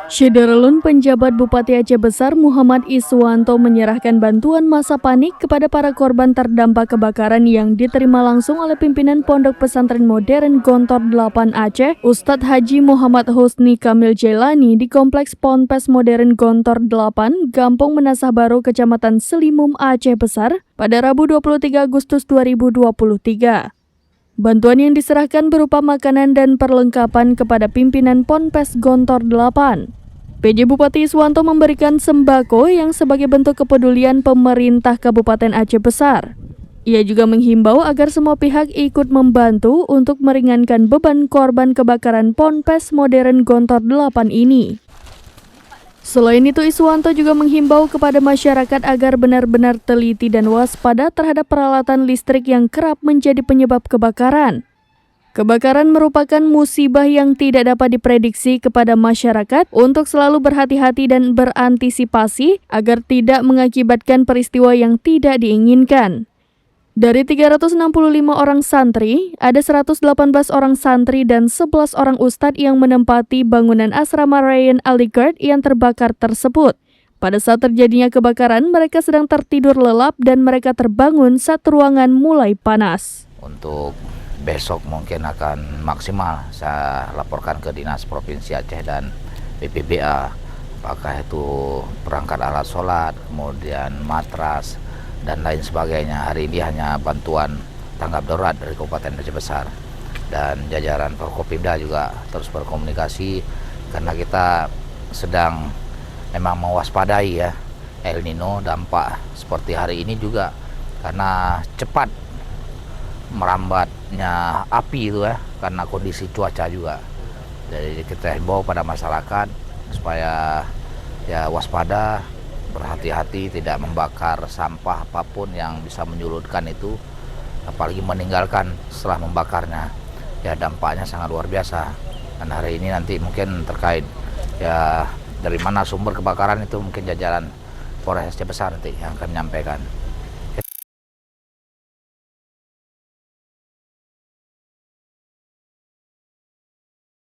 Syederlun, penjabat Bupati Aceh Besar Muhammad Iswanto menyerahkan bantuan masa panik kepada para korban terdampak kebakaran yang diterima langsung oleh pimpinan Pondok Pesantren Modern Gontor 8 Aceh, Ustadz Haji Muhammad Husni Kamil Jailani di Kompleks Ponpes Modern Gontor 8, Gampong Menasah Baru, Kecamatan Selimum, Aceh Besar, pada Rabu 23 Agustus 2023. Bantuan yang diserahkan berupa makanan dan perlengkapan kepada pimpinan Ponpes Gontor 8. PJ Bupati Iswanto memberikan sembako yang sebagai bentuk kepedulian pemerintah Kabupaten Aceh Besar. Ia juga menghimbau agar semua pihak ikut membantu untuk meringankan beban korban kebakaran Ponpes Modern Gontor 8 ini. Selain itu, Iswanto juga menghimbau kepada masyarakat agar benar-benar teliti dan waspada terhadap peralatan listrik yang kerap menjadi penyebab kebakaran. Kebakaran merupakan musibah yang tidak dapat diprediksi kepada masyarakat untuk selalu berhati-hati dan berantisipasi agar tidak mengakibatkan peristiwa yang tidak diinginkan. Dari 365 orang santri, ada 118 orang santri dan 11 orang ustadz yang menempati bangunan asrama Ryan Aligard yang terbakar tersebut. Pada saat terjadinya kebakaran, mereka sedang tertidur lelap dan mereka terbangun saat ruangan mulai panas. Untuk besok mungkin akan maksimal saya laporkan ke Dinas Provinsi Aceh dan BPBA, apakah itu perangkat alat sholat, kemudian matras, dan lain sebagainya. Hari ini hanya bantuan tanggap darurat dari Kabupaten Aceh Besar, dan jajaran Forkopimda juga terus berkomunikasi karena kita sedang memang mewaspadai ya El Nino dampak seperti hari ini juga karena cepat merambatnya api itu ya karena kondisi cuaca juga. Jadi kita himbau pada masyarakat supaya ya waspada, berhati-hati, tidak membakar sampah apapun yang bisa menyulutkan itu, apalagi meninggalkan setelah membakarnya. Ya dampaknya sangat luar biasa. Dan hari ini nanti mungkin terkait ya dari mana sumber kebakaran itu mungkin jajaran Polres Aceh Besar nanti yang akan menyampaikan.